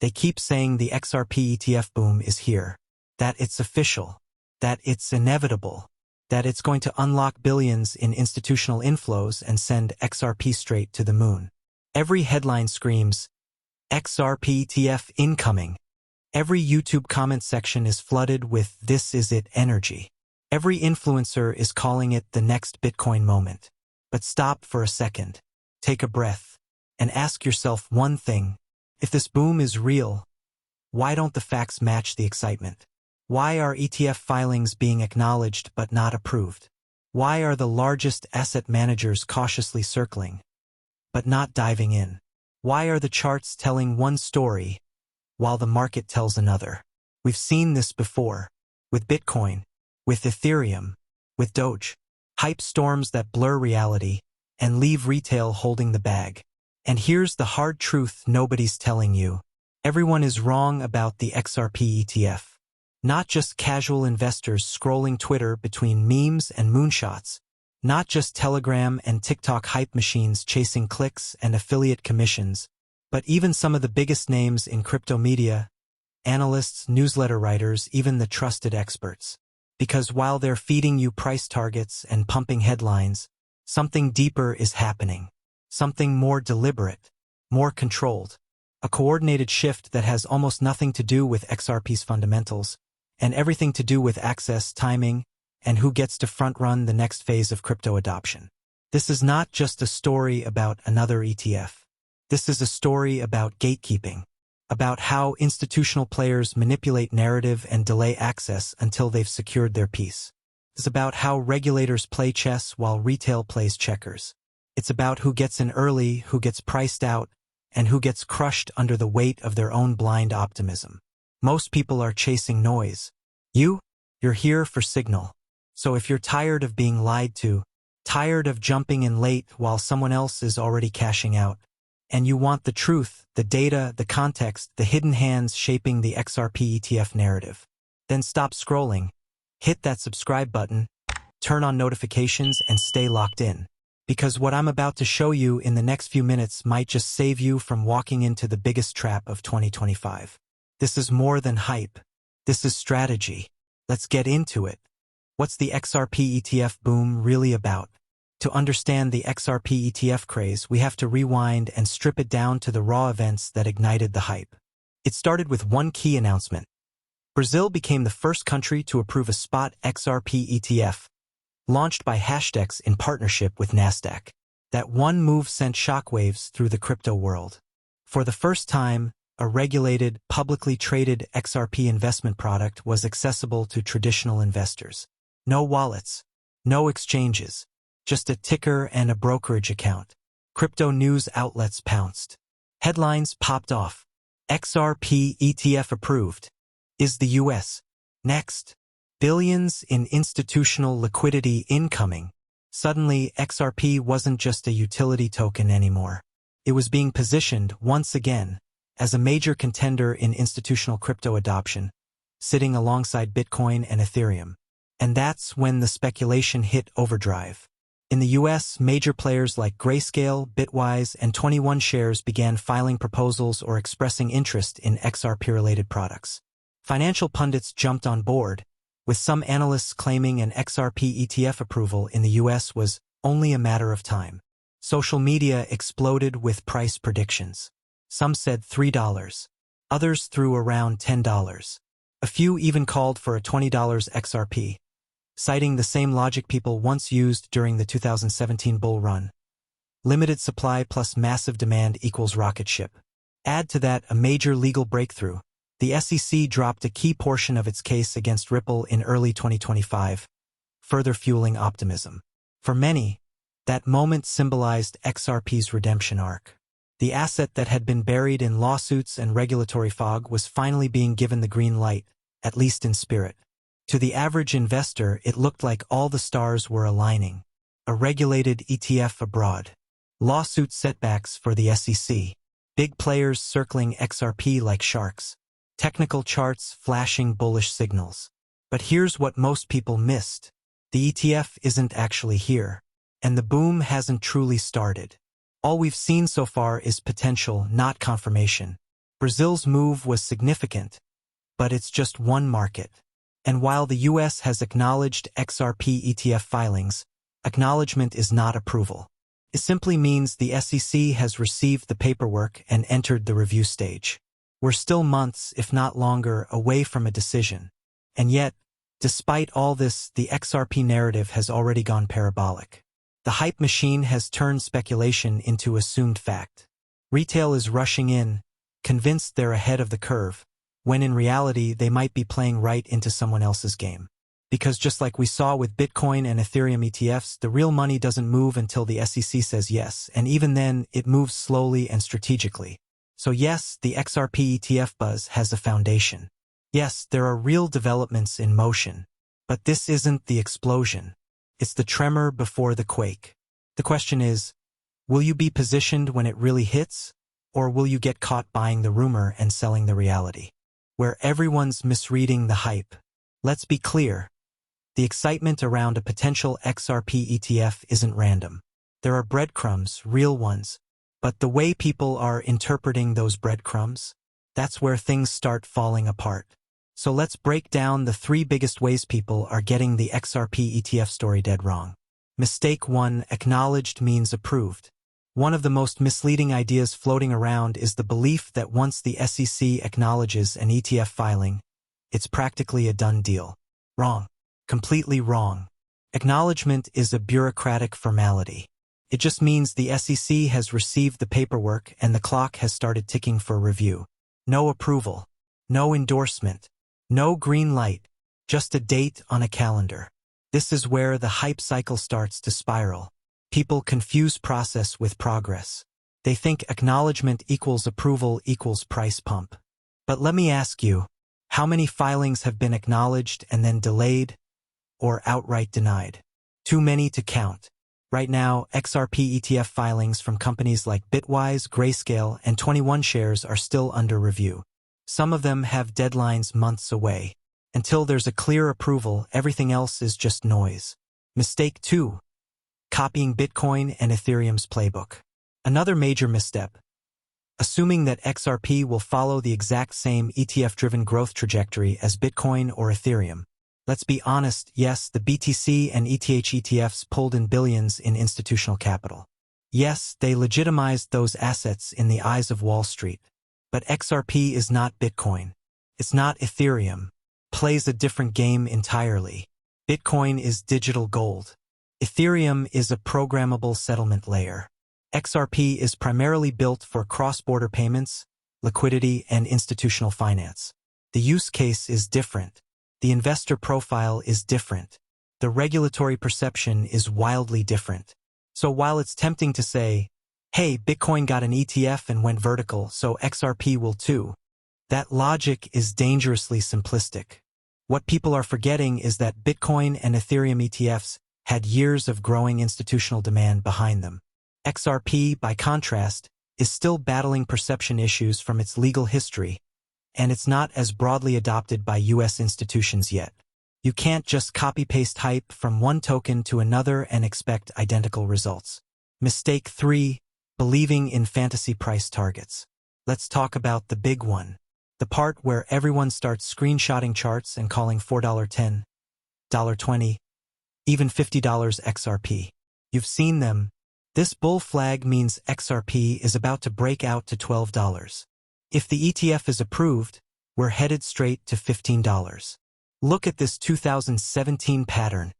They keep saying the XRP ETF boom is here, that it's official, that it's inevitable, that it's going to unlock billions in institutional inflows and send XRP straight to the moon. Every headline screams, XRP ETF incoming. Every YouTube comment section is flooded with "this is it" energy. Every influencer is calling it the next Bitcoin moment. But stop for a second, take a breath, and ask yourself one thing. If this boom is real, why don't the facts match the excitement? Why are ETF filings being acknowledged but not approved? Why are the largest asset managers cautiously circling, but not diving in? Why are the charts telling one story while the market tells another? We've seen this before, with Bitcoin, with Ethereum, with Doge. Hype storms that blur reality and leave retail holding the bag. And here's the hard truth nobody's telling you. Everyone is wrong about the XRP ETF. Not just casual investors scrolling Twitter between memes and moonshots. Not just Telegram and TikTok hype machines chasing clicks and affiliate commissions, but even some of the biggest names in crypto media, analysts, newsletter writers, even the trusted experts. Because while they're feeding you price targets and pumping headlines, something deeper is happening. Something more deliberate, more controlled. A coordinated shift that has almost nothing to do with XRP's fundamentals, and everything to do with access, timing, and who gets to front-run the next phase of crypto adoption. This is not just a story about another ETF. This is a story about gatekeeping, about how institutional players manipulate narrative and delay access until they've secured their piece. It's about how regulators play chess while retail plays checkers. It's about who gets in early, who gets priced out, and who gets crushed under the weight of their own blind optimism. Most people are chasing noise. You're here for signal. So if you're tired of being lied to, tired of jumping in late while someone else is already cashing out, and you want the truth, the data, the context, the hidden hands shaping the XRP ETF narrative, then stop scrolling, hit that subscribe button, turn on notifications, and stay locked in. Because what I'm about to show you in the next few minutes might just save you from walking into the biggest trap of 2025. This is more than hype. This is strategy. Let's get into it. What's the XRP ETF boom really about? To understand the XRP ETF craze, we have to rewind and strip it down to the raw events that ignited the hype. It started with one key announcement. Brazil became the first country to approve a spot XRP ETF, launched by Hashdex in partnership with Nasdaq. That one move sent shockwaves through the crypto world. For the first time, a regulated, publicly traded XRP investment product was accessible to traditional investors. No wallets, no exchanges, just a ticker and a brokerage account. Crypto news outlets pounced. Headlines popped off. XRP ETF approved. Is the US next? Billions in institutional liquidity incoming. Suddenly, XRP wasn't just a utility token anymore. It was being positioned, once again, as a major contender in institutional crypto adoption, sitting alongside Bitcoin and Ethereum. And that's when the speculation hit overdrive. In the US, major players like Grayscale, Bitwise, and 21 Shares began filing proposals or expressing interest in XRP-related products. Financial pundits jumped on board, with some analysts claiming an XRP ETF approval in the US was only a matter of time. Social media exploded with price predictions. Some said $3. Others threw around $10. A few even called for a $20 XRP, citing the same logic people once used during the 2017 bull run. Limited supply plus massive demand equals rocket ship. Add to that a major legal breakthrough. The SEC dropped a key portion of its case against Ripple in early 2025, further fueling optimism. For many, that moment symbolized XRP's redemption arc. The asset that had been buried in lawsuits and regulatory fog was finally being given the green light, at least in spirit. To the average investor, it looked like all the stars were aligning. A regulated ETF abroad. Lawsuit setbacks for the SEC. Big players circling XRP like sharks. Technical charts flashing bullish signals. But here's what most people missed. The ETF isn't actually here. And the boom hasn't truly started. All we've seen so far is potential, not confirmation. Brazil's move was significant, but it's just one market. And while the US has acknowledged XRP ETF filings, acknowledgement is not approval. It simply means the SEC has received the paperwork and entered the review stage. We're still months, if not longer, away from a decision. And yet, despite all this, the XRP narrative has already gone parabolic. The hype machine has turned speculation into assumed fact. Retail is rushing in, convinced they're ahead of the curve, when in reality they might be playing right into someone else's game. Because just like we saw with Bitcoin and Ethereum ETFs, the real money doesn't move until the SEC says yes, and even then, it moves slowly and strategically. So yes, the XRP ETF buzz has a foundation. Yes, there are real developments in motion. But this isn't the explosion. It's the tremor before the quake. The question is, will you be positioned when it really hits? Or will you get caught buying the rumor and selling the reality? Where everyone's misreading the hype. Let's be clear. The excitement around a potential XRP ETF isn't random. There are breadcrumbs, real ones. But the way people are interpreting those breadcrumbs, that's where things start falling apart. So let's break down the 3 biggest ways people are getting the XRP ETF story dead wrong. Mistake 1: acknowledged means approved. One of the most misleading ideas floating around is the belief that once the SEC acknowledges an ETF filing, it's practically a done deal. Wrong. Completely wrong. Acknowledgement is a bureaucratic formality. It just means the SEC has received the paperwork and the clock has started ticking for review. No approval. No endorsement. No green light. Just a date on a calendar. This is where the hype cycle starts to spiral. People confuse process with progress. They think acknowledgement equals approval equals price pump. But let me ask you, how many filings have been acknowledged and then delayed or outright denied? Too many to count. Right now, XRP ETF filings from companies like Bitwise, Grayscale, and 21 Shares are still under review. Some of them have deadlines months away. Until there's a clear approval, everything else is just noise. Mistake 2: copying Bitcoin and Ethereum's playbook. Another major misstep. Assuming that XRP will follow the exact same ETF-driven growth trajectory as Bitcoin or Ethereum. Let's be honest, yes, the BTC and ETH ETFs pulled in billions in institutional capital. Yes, they legitimized those assets in the eyes of Wall Street. But XRP is not Bitcoin. It's not Ethereum. Plays a different game entirely. Bitcoin is digital gold. Ethereum is a programmable settlement layer. XRP is primarily built for cross-border payments, liquidity, and institutional finance. The use case is different. The investor profile is different. The regulatory perception is wildly different. So while it's tempting to say, hey, Bitcoin got an ETF and went vertical, so XRP will too, that logic is dangerously simplistic. What people are forgetting is that Bitcoin and Ethereum ETFs had years of growing institutional demand behind them. XRP, by contrast, is still battling perception issues from its legal history, and it's not as broadly adopted by US institutions yet. You can't just copy-paste hype from one token to another and expect identical results. Mistake 3: believing in fantasy price targets. Let's talk about the big one. The part where everyone starts screenshotting charts and calling $4.10, $20, even $50 XRP. You've seen them. This bull flag means XRP is about to break out to $12. If the ETF is approved, we're headed straight to $15. Look at this 2017 pattern.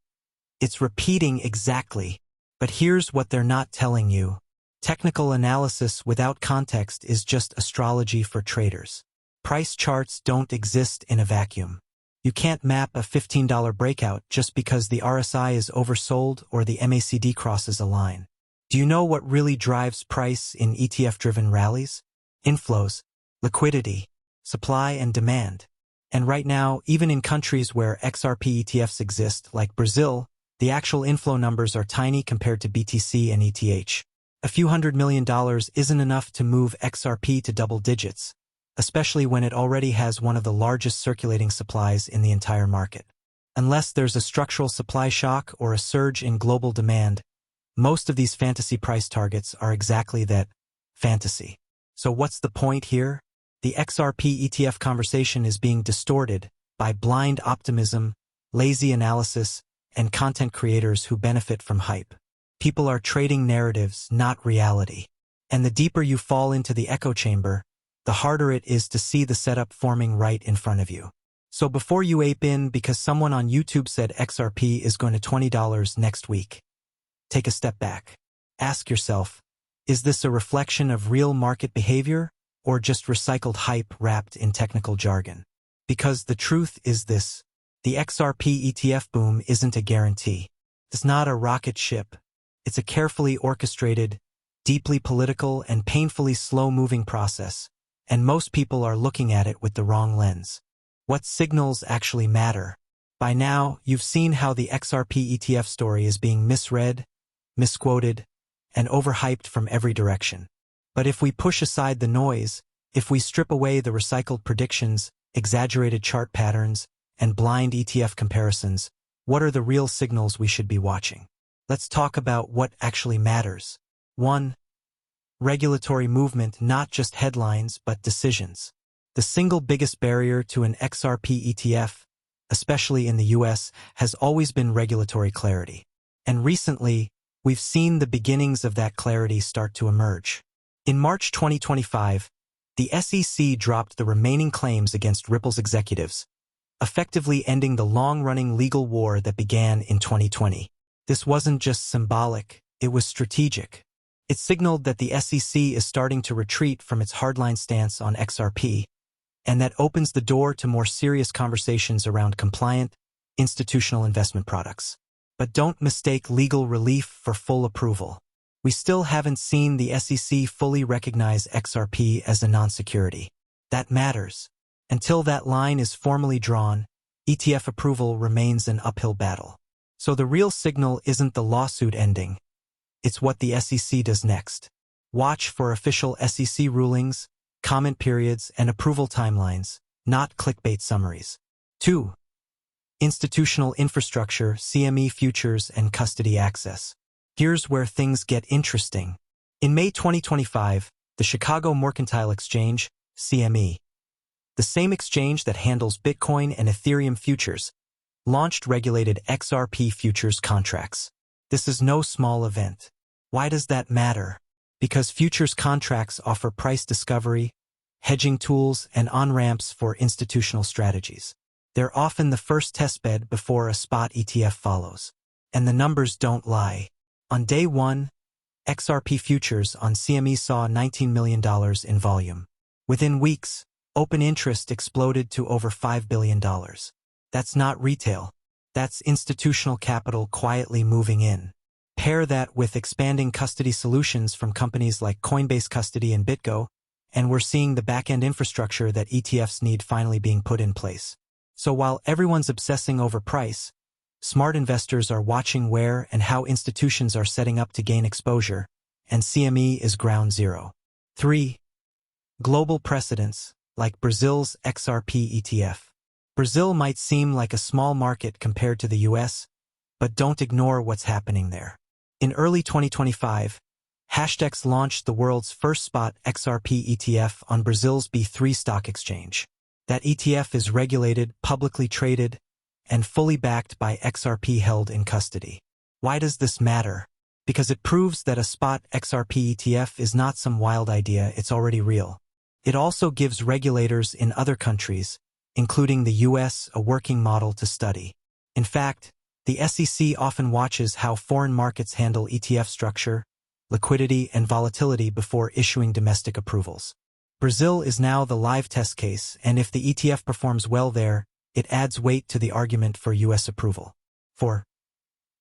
It's repeating exactly. But here's what they're not telling you. Technical analysis without context is just astrology for traders. Price charts don't exist in a vacuum. You can't map a $15 breakout just because the RSI is oversold or the MACD crosses a line. Do you know what really drives price in ETF-driven rallies? Inflows, liquidity, supply and demand. And right now, even in countries where XRP ETFs exist, like Brazil, the actual inflow numbers are tiny compared to BTC and ETH. A few $100 million isn't enough to move XRP to double digits, especially when it already has one of the largest circulating supplies in the entire market. Unless there's a structural supply shock or a surge in global demand, most of these fantasy price targets are exactly that, fantasy. So what's the point here? The XRP ETF conversation is being distorted by blind optimism, lazy analysis, and content creators who benefit from hype. People are trading narratives, not reality. And the deeper you fall into the echo chamber, the harder it is to see the setup forming right in front of you. So before you ape in because someone on YouTube said XRP is going to $20 next week, take a step back. Ask yourself, is this a reflection of real market behavior or just recycled hype wrapped in technical jargon? Because the truth is this, the XRP ETF boom isn't a guarantee. It's not a rocket ship. It's a carefully orchestrated, deeply political, and painfully slow-moving process, and most people are looking at it with the wrong lens. What signals actually matter? By now, you've seen how the XRP ETF story is being misread, misquoted, and overhyped from every direction. But if we push aside the noise, if we strip away the recycled predictions, exaggerated chart patterns, and blind ETF comparisons, what are the real signals we should be watching? Let's talk about what actually matters. 1. Regulatory movement, not just headlines, but decisions. The single biggest barrier to an XRP ETF, especially in the US, has always been regulatory clarity. And recently, we've seen the beginnings of that clarity start to emerge. In March 2025, the SEC dropped the remaining claims against Ripple's executives, effectively ending the long-running legal war that began in 2020. This wasn't just symbolic, it was strategic. It signaled that the SEC is starting to retreat from its hardline stance on XRP, and that opens the door to more serious conversations around compliant, institutional investment products. But don't mistake legal relief for full approval. We still haven't seen the SEC fully recognize XRP as a non-security. That matters. Until that line is formally drawn, ETF approval remains an uphill battle. So the real signal isn't the lawsuit ending. It's what the SEC does next. Watch for official SEC rulings, comment periods, and approval timelines, not clickbait summaries. 2. Institutional infrastructure, CME futures, and custody access. Here's where things get interesting. In May 2025, the Chicago Mercantile Exchange, CME, the same exchange that handles Bitcoin and Ethereum futures, launched regulated XRP futures contracts. This is no small event. Why does that matter? Because futures contracts offer price discovery, hedging tools, and on-ramps for institutional strategies. They're often the first testbed before a spot ETF follows. And the numbers don't lie. On day one, XRP futures on CME saw $19 million in volume. Within weeks, open interest exploded to over $5 billion. That's not retail. That's institutional capital quietly moving in. Pair that with expanding custody solutions from companies like Coinbase Custody and BitGo, and we're seeing the back-end infrastructure that ETFs need finally being put in place. So while everyone's obsessing over price, smart investors are watching where and how institutions are setting up to gain exposure, and CME is ground zero. 3. Global precedents, like Brazil's XRP ETF. Brazil might seem like a small market compared to the US, but don't ignore what's happening there. In early 2025, Hashdex launched the world's first spot XRP ETF on Brazil's B3 stock exchange. That ETF is regulated, publicly traded, and fully backed by XRP held in custody. Why does this matter? Because it proves that a spot XRP ETF is not some wild idea, it's already real. It also gives regulators in other countries, including the US, a working model to study. In fact, the SEC often watches how foreign markets handle ETF structure, liquidity, and volatility before issuing domestic approvals. Brazil is now the live test case, and if the ETF performs well there, it adds weight to the argument for US approval. 4.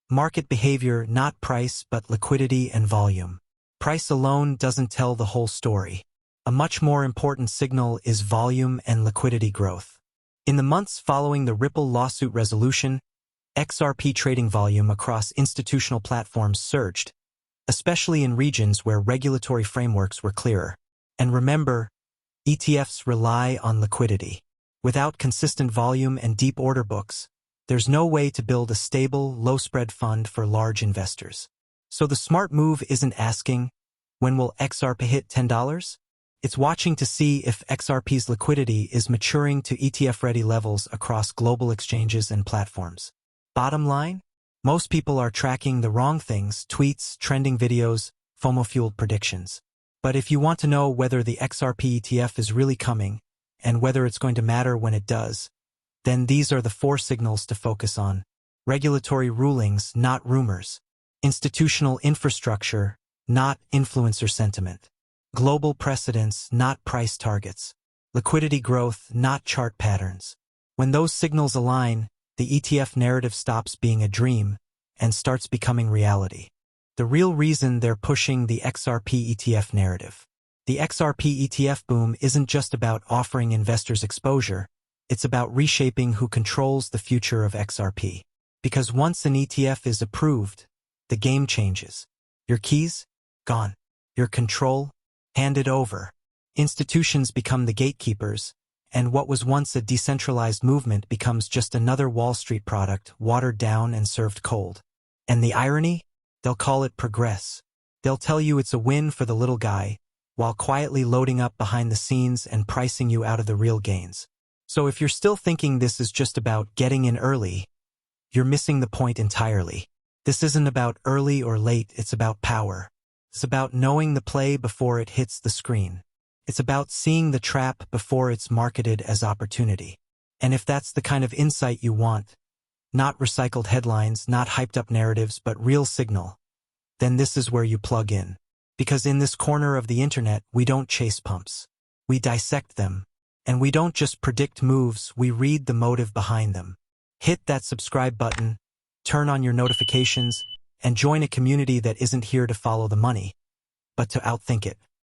Market behavior, not price, but liquidity and volume. Price alone doesn't tell the whole story. A much more important signal is volume and liquidity growth. In the months following the Ripple lawsuit resolution, XRP trading volume across institutional platforms surged, especially in regions where regulatory frameworks were clearer. And remember, ETFs rely on liquidity. Without consistent volume and deep order books, there's no way to build a stable, low-spread fund for large investors. So the smart move isn't asking, when will XRP hit $10? It's watching to see if XRP's liquidity is maturing to ETF-ready levels across global exchanges and platforms. Bottom line? Most people are tracking the wrong things: tweets, trending videos, FOMO-fueled predictions. But if you want to know whether the XRP ETF is really coming, and whether it's going to matter when it does, then these are the 4 signals to focus on. Regulatory rulings, not rumors. Institutional infrastructure, not influencer sentiment. Global precedents, not price targets. Liquidity growth, not chart patterns. When those signals align, the ETF narrative stops being a dream and starts becoming reality. The real reason they're pushing the XRP ETF narrative. The XRP ETF boom isn't just about offering investors exposure, it's about reshaping who controls the future of XRP. Because once an ETF is approved, the game changes. Your keys? Gone. Your control? Handed over. Institutions become the gatekeepers, and what was once a decentralized movement becomes just another Wall Street product, watered down and served cold. And the irony? They'll call it progress. They'll tell you it's a win for the little guy, while quietly loading up behind the scenes and pricing you out of the real gains. So if you're still thinking this is just about getting in early, you're missing the point entirely. This isn't about early or late, it's about power. It's about knowing the play before it hits the screen. It's about seeing the trap before it's marketed as opportunity. And if that's the kind of insight you want, not recycled headlines, not hyped-up narratives, but real signal, then this is where you plug in. Because in this corner of the internet, we don't chase pumps. We dissect them. And we don't just predict moves, we read the motive behind them. Hit that subscribe button, turn on your notifications, and join a community that isn't here to follow the money, but to outthink it.